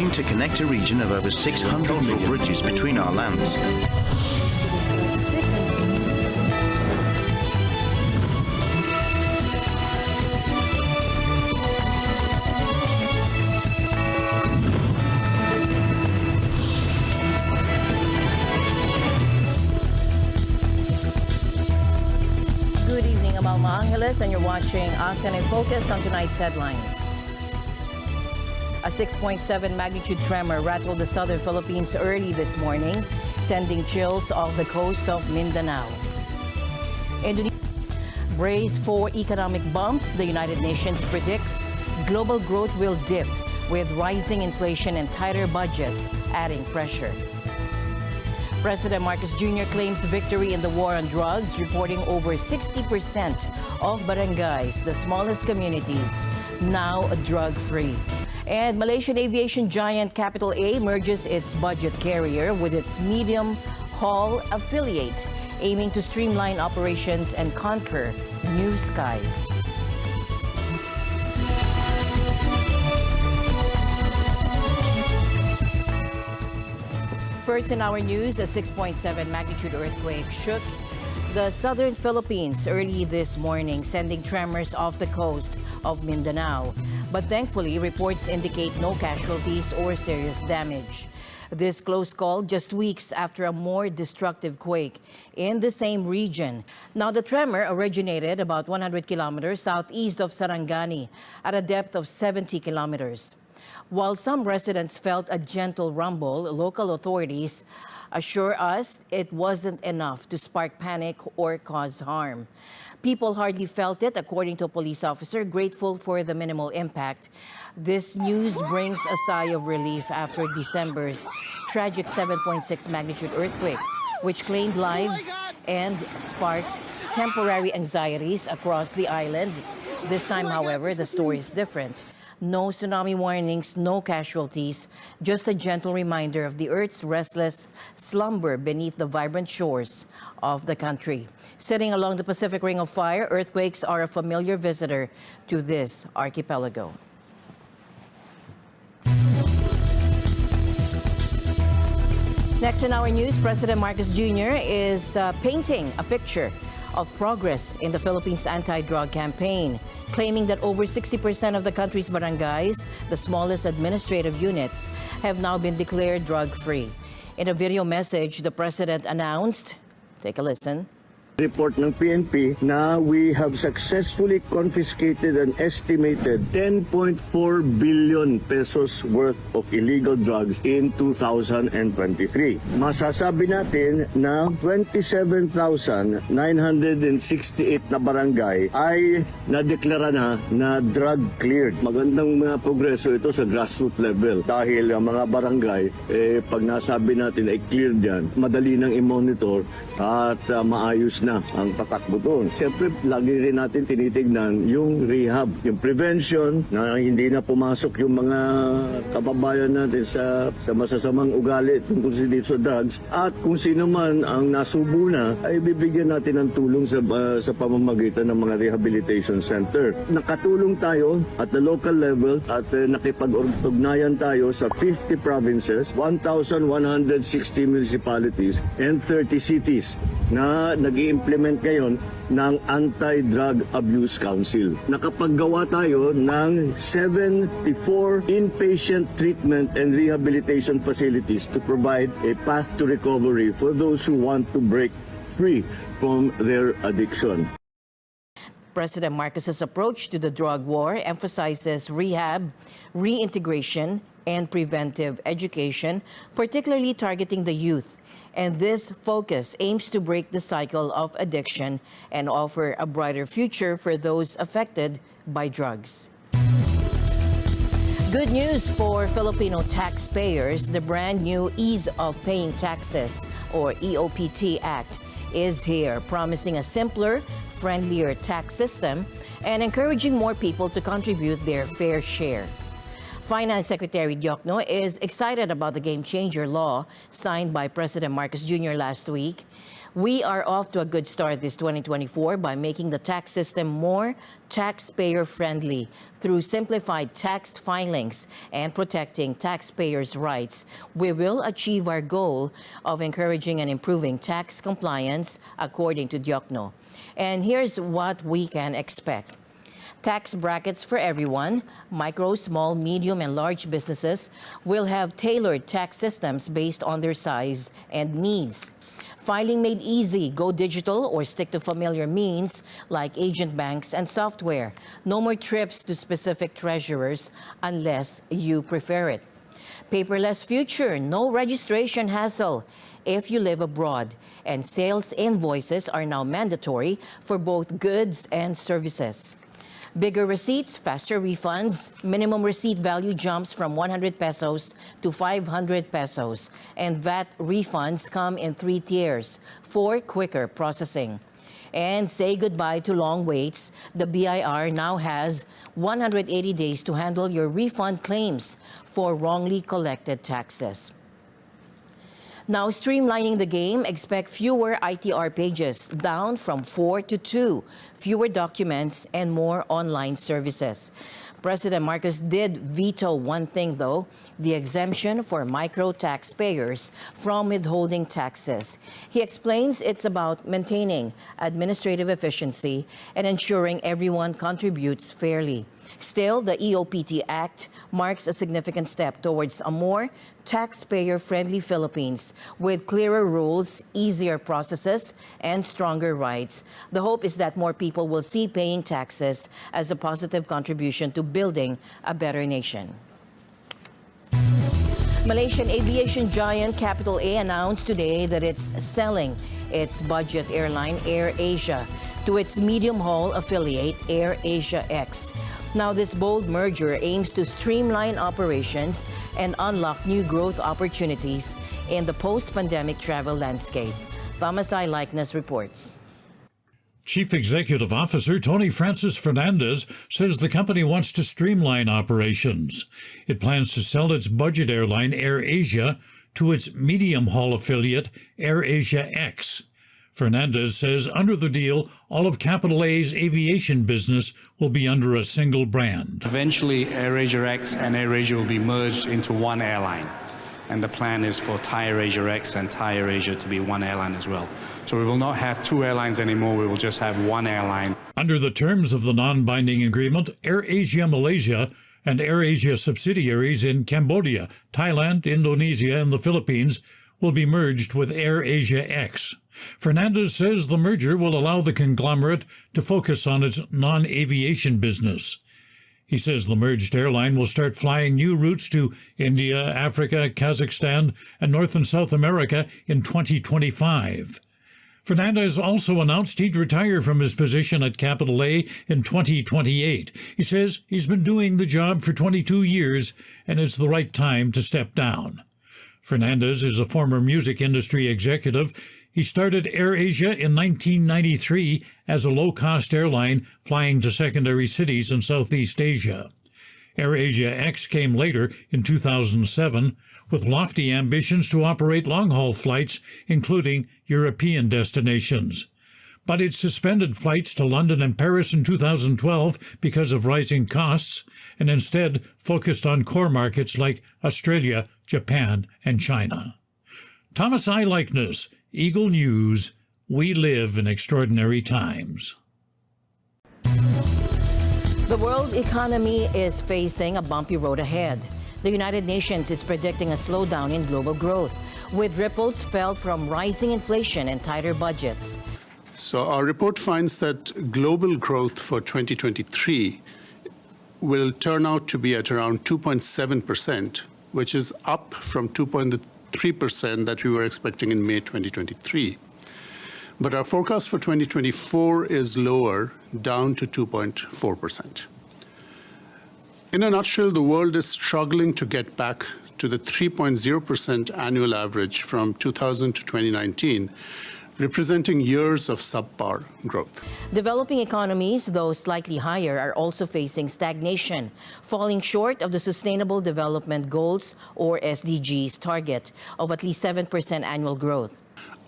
working to connect a region of over 600 million bridges between our lands. Good evening, I'm Alma Angeles, and you're watching ASEAN in Focus on tonight's headlines. A 6.7 magnitude tremor rattled the southern Philippines early this morning, sending chills off the coast of Mindanao. Indonesia braced for economic bumps. The United Nations predicts global growth will dip, with rising inflation and tighter budgets adding pressure. President Marcos Jr. claims victory in the war on drugs, reporting over 60% of barangays, the smallest communities, now drug-free. And Malaysian aviation giant Capital A merges its budget carrier with its medium-haul affiliate, aiming to streamline operations and conquer new skies. First in our news, a 6.7 magnitude earthquake shook the southern Philippines early this morning, sending tremors off the coast of Mindanao. But thankfully, reports indicate no casualties or serious damage. This close call just weeks after a more destructive quake in the same region. Now, the tremor originated about 100 kilometers southeast of Sarangani at a depth of 70 kilometers. While some residents felt a gentle rumble, local authorities assure us it wasn't enough to spark panic or cause harm. People hardly felt it, according to a police officer, grateful for the minimal impact. This news brings a sigh of relief after December's tragic 7.6 magnitude earthquake, which claimed lives and sparked temporary anxieties across the island. This time, however, the story is different. No tsunami warnings, no casualties, just a gentle reminder of the Earth's restless slumber beneath the vibrant shores of the country. Sitting along the Pacific Ring of Fire, earthquakes are a familiar visitor to this archipelago. Next in our news, President Marcos Jr. is painting a picture of progress in the Philippines' anti-drug campaign, claiming that over 60% of the country's barangays, the smallest administrative units, have now been declared drug-free. In a video message, the president announced, take a listen, report ng PNP na we have successfully confiscated an estimated 10.4 billion pesos worth of illegal drugs in 2023. Masasabi natin na 27,968 na barangay ay nadeklara na drug cleared. Magandang mga progreso ito sa grassroots level dahil ang mga barangay pag nasabi natin ay cleared yan, madali nang i-monitor at maayos na ang patakbo doon. Siyempre, lagi rin natin tinitignan yung rehab, yung prevention, na hindi na pumasok yung mga kababayan natin sa masasamang ugali tungkol sa drugs. At kung sino man ang nasubo na, ay bibigyan natin ng tulong sa pamamagitan ng mga rehabilitation center. Nakatulong tayo at the local level at nakipag-ugnayan tayo sa 50 provinces, 1,160 municipalities, and 30 cities na nag-i-implement ngayon ng Anti-Drug Abuse Council. Nakapaggawa tayo ng 74 inpatient treatment and rehabilitation facilities to provide a path to recovery for those who want to break free from their addiction. President Marcos's approach to the drug war emphasizes rehab, reintegration, and preventive education, particularly targeting the youth. And this focus aims to break the cycle of addiction and offer a brighter future for those affected by drugs. Good news for Filipino taxpayers. The brand new Ease of Paying Taxes, or EOPT Act, is here, promising a simpler, friendlier tax system and encouraging more people to contribute their fair share. Finance Secretary Diokno is excited about the game-changer law signed by President Marcos Jr. last week, We are off to a good start this 2024 by making the tax system more taxpayer-friendly through simplified tax filings and protecting taxpayers' rights. We will achieve our goal of encouraging and improving tax compliance, according to Diokno. And here's what we can expect. Tax brackets for everyone. Micro, small, medium, and large businesses will have tailored tax systems based on their size and needs. Filing made easy. Go digital or stick to familiar means like agent banks and software. No more trips to specific treasurers unless you prefer it. Paperless future. No registration hassle if you live abroad. And sales invoices are now mandatory for both goods and services. Bigger receipts, faster refunds. Minimum receipt value jumps from 100 pesos to 500 pesos. And VAT refunds come in 3 tiers for quicker processing. And say goodbye to long waits. The BIR now has 180 days to handle your refund claims for wrongly collected taxes. Now, streamlining the game, expect fewer ITR pages, down from 4 to 2, fewer documents, and more online services. President Marcos did veto one thing, though, the exemption for micro taxpayers from withholding taxes. He explains it's about maintaining administrative efficiency and ensuring everyone contributes fairly. Still, the EOPT Act marks a significant step towards a more taxpayer-friendly Philippines with clearer rules, easier processes, and stronger rights. The hope is that more people will see paying taxes as a positive contribution to building a better nation. Malaysian aviation giant Capital A announced today that it's selling its budget airline Air Asia to its medium-haul affiliate Air Asia X. Now, this bold merger aims to streamline operations and unlock new growth opportunities in the post-pandemic travel landscape. Thomas I. Likeness reports. Chief Executive Officer Tony Francis Fernandez says the company wants to streamline operations. It plans to sell its budget airline Air Asia to its medium-haul affiliate Air Asia X. Fernandez says under the deal, all of Capital A's aviation business will be under a single brand. Eventually, Air Asia X and Air Asia will be merged into one airline. And the plan is for Thai Air Asia X and Thai Air Asia to be one airline as well. So we will not have 2 airlines anymore, we will just have one airline. Under the terms of the non-binding agreement, Air Asia Malaysia and Air Asia subsidiaries in Cambodia, Thailand, Indonesia, and the Philippines will be merged with Air Asia X. Fernandez says the merger will allow the conglomerate to focus on its non-aviation business. He says the merged airline will start flying new routes to India, Africa, Kazakhstan, and North and South America in 2025. Fernandez also announced he'd retire from his position at Capital A in 2028. He says he's been doing the job for 22 years and it's the right time to step down. Fernandez is a former music industry executive. He started Air Asia in 1993 as a low-cost airline flying to secondary cities in Southeast Asia. Air Asia X came later in 2007 with lofty ambitions to operate long-haul flights, including European destinations. But it suspended flights to London and Paris in 2012 because of rising costs, and instead focused on core markets like Australia, Japan, and China. Thomas I. Likeness, Eagle News. We live in extraordinary times. The world economy is facing a bumpy road ahead. The United Nations is predicting a slowdown in global growth, with ripples felt from rising inflation and tighter budgets. So our report finds that global growth for 2023 will turn out to be at around 2.7%, which is up from 2.3% that we were expecting in May 2023. But our forecast for 2024 is lower, down to 2.4%. In a nutshell, the world is struggling to get back to the 3.0% annual average from 2000 to 2019, representing years of subpar growth. Developing economies, though slightly higher, are also facing stagnation, falling short of the Sustainable Development Goals, or SDGs, target of at least 7% annual growth.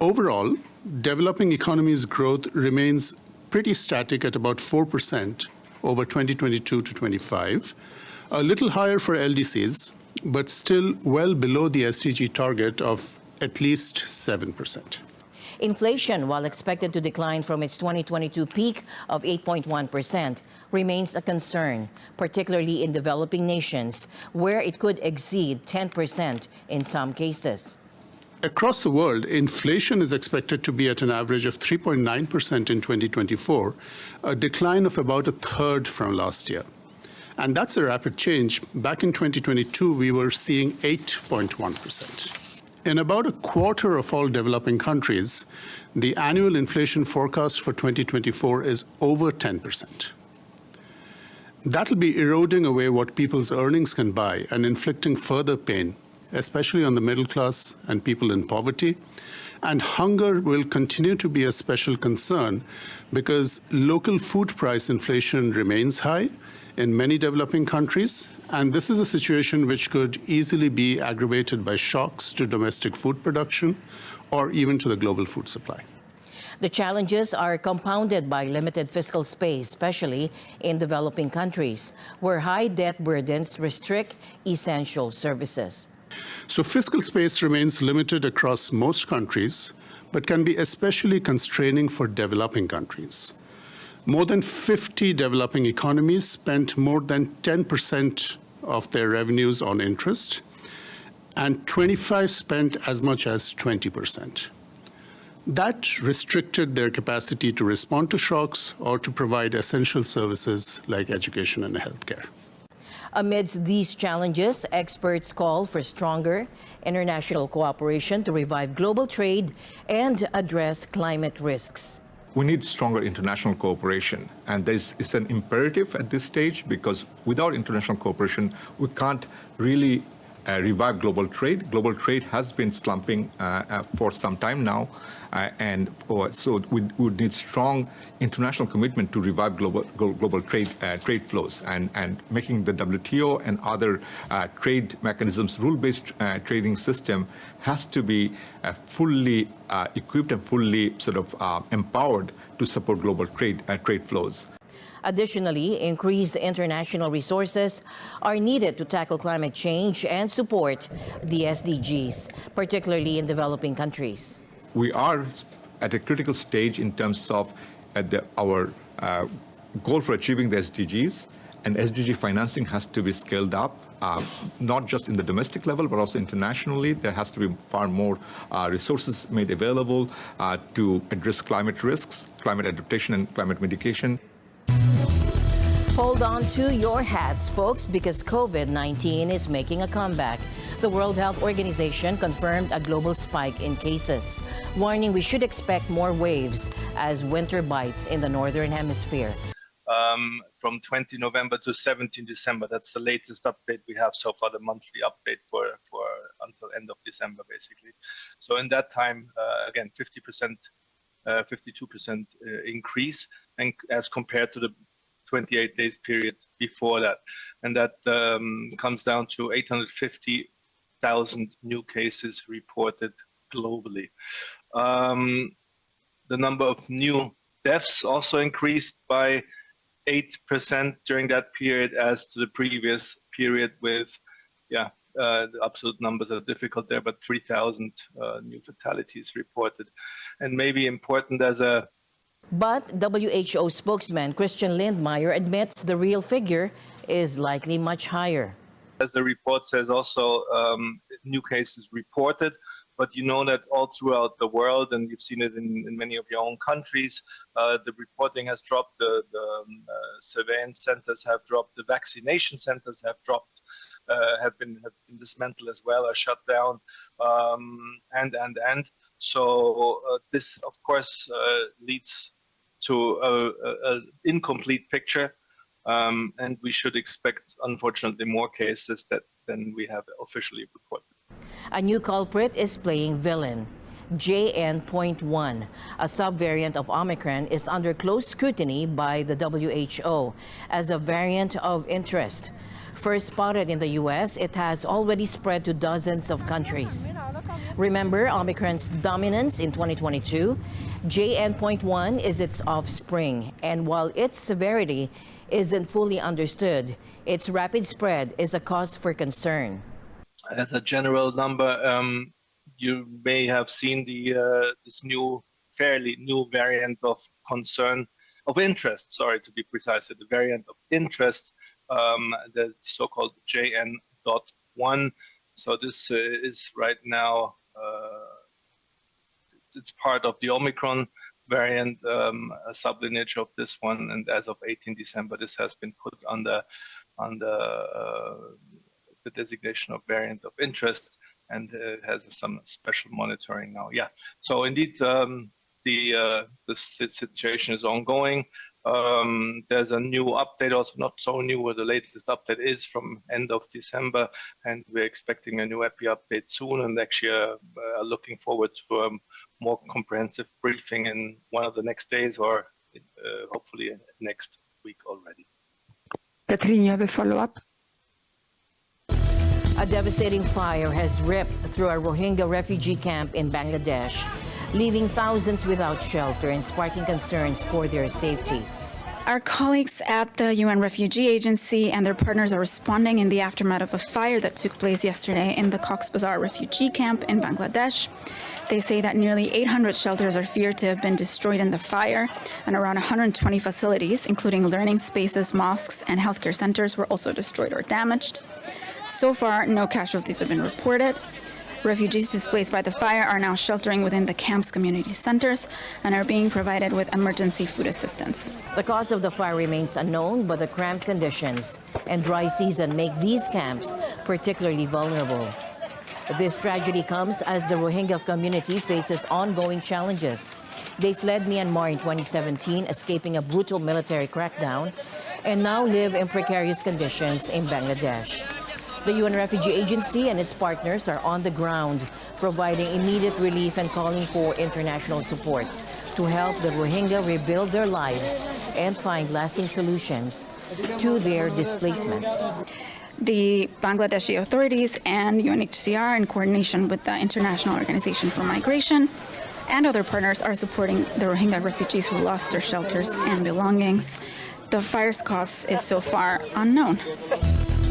Overall, developing economies' growth remains pretty static at about 4% over 2022 to 25, a little higher for LDCs, but still well below the SDG target of at least 7%. Inflation, while expected to decline from its 2022 peak of 8.1%, remains a concern, particularly in developing nations, where it could exceed 10% in some cases. Across the world, inflation is expected to be at an average of 3.9% in 2024, a decline of about a third from last year. And that's a rapid change. Back in 2022, we were seeing 8.1%. In about a quarter of all developing countries, the annual inflation forecast for 2024 is over 10%. That'll be eroding away what people's earnings can buy and inflicting further pain, especially on the middle class and people in poverty. And hunger will continue to be a special concern because local food price inflation remains high in many developing countries, and this is a situation which could easily be aggravated by shocks to domestic food production or even to the global food supply. The challenges are compounded by limited fiscal space, especially in developing countries, where high debt burdens restrict essential services. So fiscal space remains limited across most countries, but can be especially constraining for developing countries. More than 50 developing economies spent more than 10% of their revenues on interest, and 25 spent as much as 20%. That restricted their capacity to respond to shocks or to provide essential services like education and healthcare. Amidst these challenges, experts call for stronger international cooperation to revive global trade and address climate risks. We need stronger international cooperation, and this is an imperative at this stage because without international cooperation, we can't really revive global trade. Global trade has been slumping for some time now, so we would need strong international commitment to revive global trade flows, and making the WTO and other trade mechanisms rule-based trading system has to be fully equipped and fully empowered to support global trade flows. Additionally, increased international resources are needed to tackle climate change and support the SDGs, particularly in developing countries. We are at a critical stage in terms of our goal for achieving the SDGs, and SDG financing has to be scaled up, not just in the domestic level, but also internationally. There has to be far more resources made available to address climate risks, climate adaptation, and climate mitigation. Hold on to your hats, folks, because COVID-19 is making a comeback. The World Health Organization confirmed a global spike in cases, warning we should expect more waves as winter bites in the Northern Hemisphere. From 20 November to 17 December, that's the latest update we have so far, the monthly update for until end of December, basically. So in that time, again, 50%, 52% increase, and as compared to the 28 days period before that. And that comes down to 850,000 new cases reported globally. The number of new deaths also increased by 8% during that period as to the previous period with, the absolute numbers are difficult there, but 3,000 new fatalities reported. And maybe important as a But WHO spokesman Christian Lindmeier admits the real figure is likely much higher. As the report says, also new cases reported, but you know that all throughout the world, and you've seen it in many of your own countries, the reporting has dropped, the surveillance centers have dropped, the vaccination centers have dropped, have been dismantled as well, or shut down, and so this of course leads to an incomplete picture, and we should expect, unfortunately, more cases than we have officially reported. A new culprit is playing villain. JN.1, a subvariant of Omicron, is under close scrutiny by the WHO as a variant of interest. First spotted in the U.S., it has already spread to dozens of countries. Remember Omicron's dominance in 2022? JN.1 is its offspring, and while its severity isn't fully understood, its rapid spread is a cause for concern. As a general number, you may have seen this fairly new variant of concern, of interest, sorry to be precise, the variant of interest, the so-called JN.1. So this is right now, it's part of the Omicron variant, a sublineage of this one, and as of 18 December, this has been put on the designation of variant of interest, and has some special monitoring now. Yeah, so indeed, the situation is ongoing. There's a new update, also not so new, where the latest update is from end of December, and we're expecting a new EPI update soon, and actually looking forward to a more comprehensive briefing in one of the next days, or hopefully next week already. Catherine, you have a follow-up? A devastating fire has ripped through a Rohingya refugee camp in Bangladesh, leaving thousands without shelter and sparking concerns for their safety. Our colleagues at the UN Refugee Agency and their partners are responding in the aftermath of a fire that took place yesterday in the Cox's Bazar refugee camp in Bangladesh. They say that nearly 800 shelters are feared to have been destroyed in the fire, and around 120 facilities, including learning spaces, mosques, and healthcare centers, were also destroyed or damaged. So far, no casualties have been reported. Refugees displaced by the fire are now sheltering within the camp's community centers and are being provided with emergency food assistance. The cause of the fire remains unknown, but the cramped conditions and dry season make these camps particularly vulnerable. This tragedy comes as the Rohingya community faces ongoing challenges. They fled Myanmar in 2017, escaping a brutal military crackdown, and now live in precarious conditions in Bangladesh. The UN Refugee Agency and its partners are on the ground, providing immediate relief and calling for international support to help the Rohingya rebuild their lives and find lasting solutions to their displacement. The Bangladeshi authorities and UNHCR, in coordination with the International Organization for Migration and other partners, are supporting the Rohingya refugees who lost their shelters and belongings. The fire's cause is so far unknown.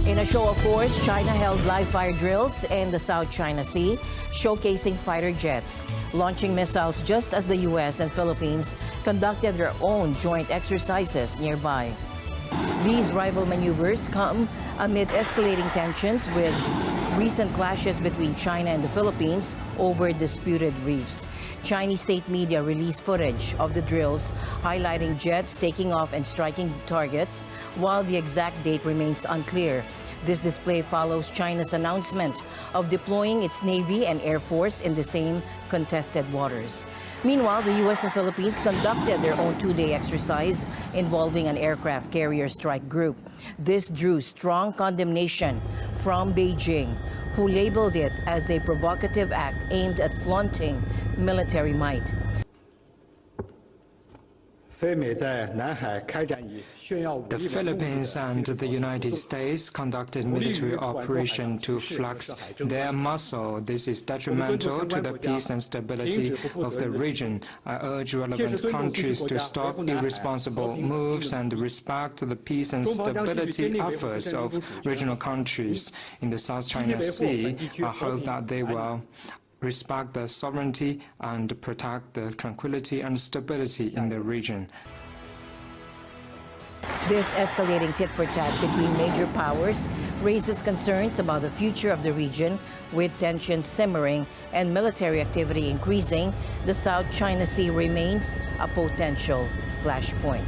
In a show of force, China held live fire drills in the South China Sea, showcasing fighter jets, launching missiles just as the U.S. and Philippines conducted their own joint exercises nearby. These rival maneuvers come amid escalating tensions with recent clashes between China and the Philippines over disputed reefs. Chinese state media released footage of the drills, highlighting jets taking off and striking targets, while the exact date remains unclear. This display follows China's announcement of deploying its Navy and Air Force in the same contested waters. Meanwhile, the U.S. and Philippines conducted their own two-day exercise involving an aircraft carrier strike group. This drew strong condemnation from Beijing, who labeled it as a provocative act aimed at flaunting military might. The Philippines and the United States conducted military operation to flex their muscle. This is detrimental to the peace and stability of the region. I urge relevant countries to stop irresponsible moves and respect the peace and stability efforts of regional countries in the South China Sea. I hope that they will respect the sovereignty and protect the tranquility and stability in the region. This escalating tit-for-tat between major powers raises concerns about the future of the region, with tensions simmering and military activity increasing. The South China Sea remains a potential flashpoint.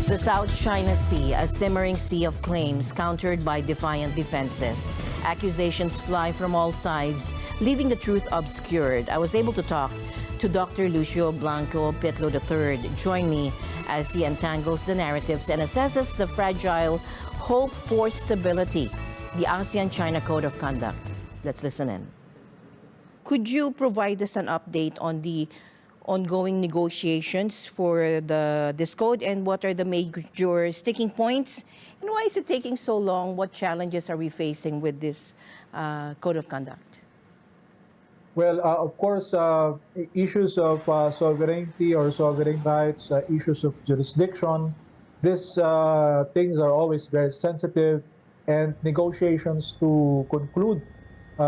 The South China Sea, a simmering sea of claims countered by defiant defenses. Accusations fly from all sides, leaving the truth obscured. I was able to talk to Dr. Lucio Blanco Pitlo III. Join me as he untangles the narratives and assesses the fragile hope for stability, the ASEAN-China Code of Conduct. Let's listen in. Could you provide us an update on the ongoing negotiations for this code, and what are the major sticking points? And why is it taking so long? What challenges are we facing with this code of conduct? Well, of course, issues of sovereignty or sovereign rights, issues of jurisdiction, these things are always very sensitive, and negotiations to conclude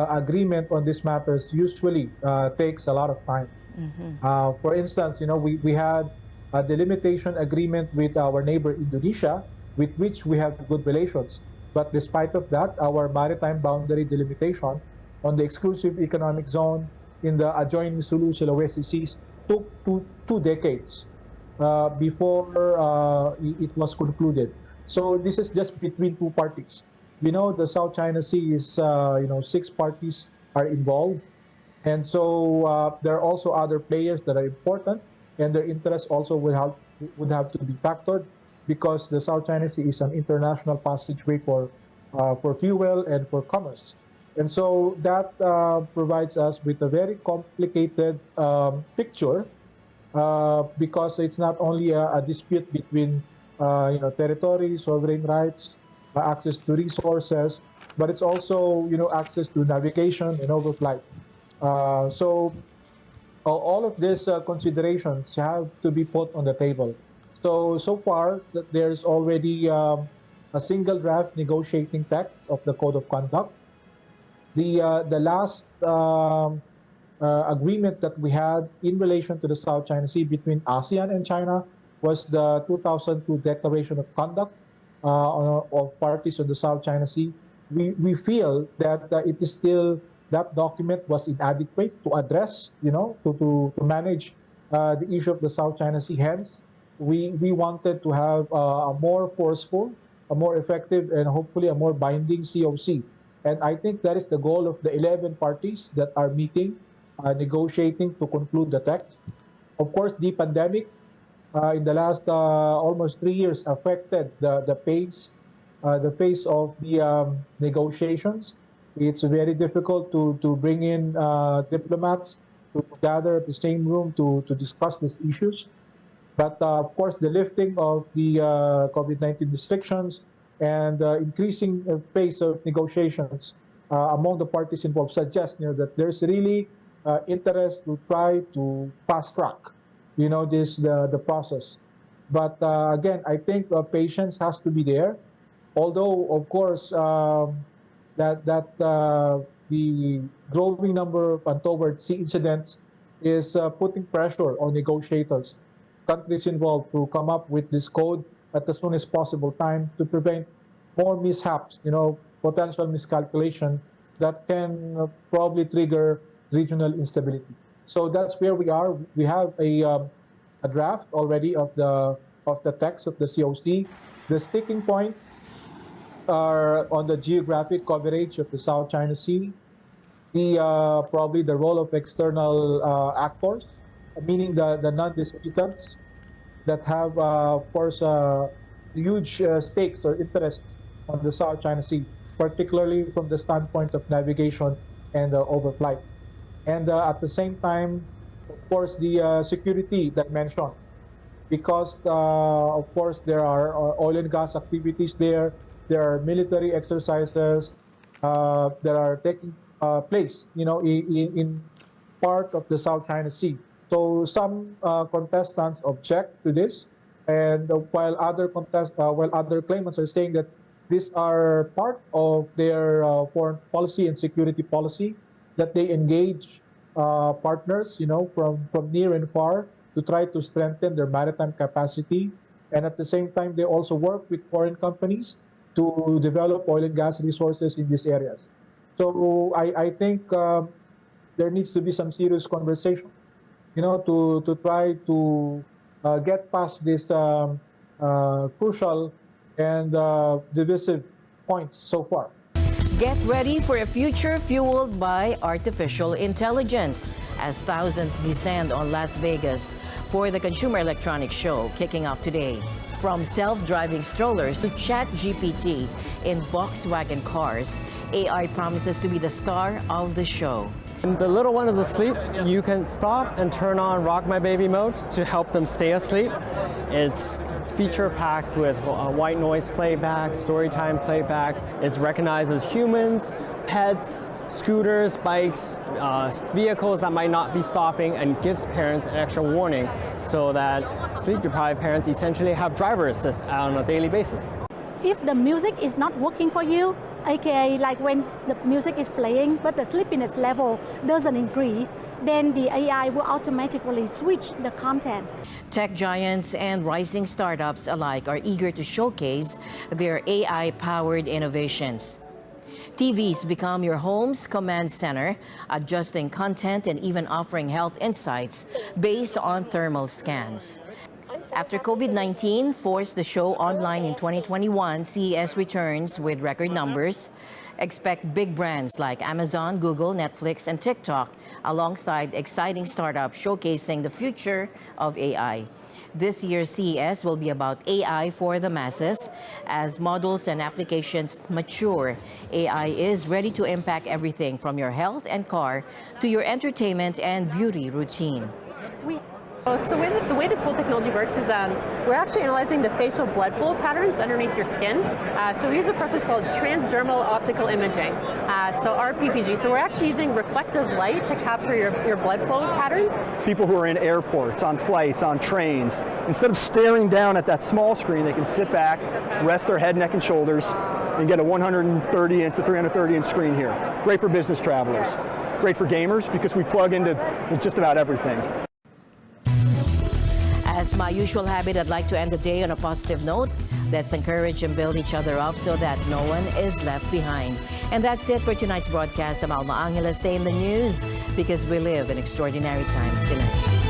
agreement on these matters usually takes a lot of time. Mm-hmm. For instance, we had a delimitation agreement with our neighbor Indonesia, with which we have good relations. But despite of that, our maritime boundary delimitation on the exclusive economic zone in the adjoining Sulu-Sulawesi Seas took two decades before it was concluded. So this is just between two parties. The South China Sea is, 6 parties are involved. And so there are also other players that are important, and their interests also would have to be factored, because the South China Sea is an international passageway for fuel and for commerce. And so that provides us with a very complicated picture, because it's not only a dispute between territory, sovereign rights, access to resources, but it's also access to navigation and overflight. So all of these considerations have to be put on the table. So far, there's already a single draft negotiating text of the Code of Conduct. The last agreement that we had in relation to the South China Sea between ASEAN and China was the 2002 Declaration of Conduct of parties on the South China Sea. We feel that it is still, that document was inadequate to address, to manage the issue of the South China Sea. Hence, we wanted to have a more forceful, a more effective, and hopefully a more binding COC. And I think that is the goal of the 11 parties that are meeting, negotiating to conclude the text. Of course, the pandemic in the last almost 3 years affected the pace of the negotiations. It's very difficult to bring in diplomats to gather at the same room to discuss these issues. But of course, the lifting of the COVID-19 restrictions and increasing pace of negotiations among the parties involved suggests that there's really interest to try to fast track the process. But again, I think patience has to be there. Although, of course, that the growing number of untoward sea incidents is putting pressure on negotiators, countries involved, to come up with this code at the soonest possible time to prevent more mishaps, potential miscalculation that can probably trigger regional instability. So that's where we are. We have a draft already of the text of the COC. The sticking point are on the geographic coverage of the South China Sea, probably the role of external actors, meaning the non-disputants that have, of course, huge stakes or interests on the South China Sea, particularly from the standpoint of navigation and overflight. And at the same time, of course, the security dimension, because, of course, there are oil and gas activities there. There are military exercises that are taking place, in part of the South China Sea. So some contestants object to this, and while other claimants are saying that these are part of their foreign policy and security policy, that they engage partners, from near and far to try to strengthen their maritime capacity, and at the same time they also work with foreign companies to develop oil and gas resources in these areas. So I think there needs to be some serious conversation, to try to get past this crucial and divisive points so far. Get ready for a future fueled by artificial intelligence as thousands descend on Las Vegas for the Consumer Electronics Show kicking off today. From self-driving strollers to ChatGPT in Volkswagen cars, AI promises to be the star of the show. When the little one is asleep, you can stop and turn on Rock My Baby mode to help them stay asleep. It's feature-packed with white noise playback, storytime playback. It's recognized as humans, pets, scooters, bikes, vehicles that might not be stopping, and gives parents an extra warning so that sleep-deprived parents essentially have driver assist on a daily basis. If the music is not working for you, aka like when the music is playing but the sleepiness level doesn't increase, then the AI will automatically switch the content. Tech giants and rising startups alike are eager to showcase their AI-powered innovations. TVs become your home's command center, adjusting content and even offering health insights based on thermal scans. After COVID-19 forced the show online in 2021, CES returns with record numbers. Expect big brands like Amazon, Google, Netflix, and TikTok, alongside exciting startups showcasing the future of AI. This year's CES will be about AI for the masses. As models and applications mature, AI is ready to impact everything from your health and car to your entertainment and beauty routine. So the way this whole technology works is we're actually analyzing the facial blood flow patterns underneath your skin. So we use a process called transdermal optical imaging, so RPPG. So we're actually using reflective light to capture your blood flow patterns. People who are in airports, on flights, on trains, instead of staring down at that small screen, they can sit back, rest their head, neck, and shoulders, and get a 130-inch to 330-inch screen here. Great for business travelers. Great for gamers because we plug into just about everything. As my usual habit, I'd like to end the day on a positive note. Let's encourage and build each other up so that no one is left behind. And that's it for tonight's broadcast. I'm Alma Angela. Stay in the news because we live in extraordinary times. Good night.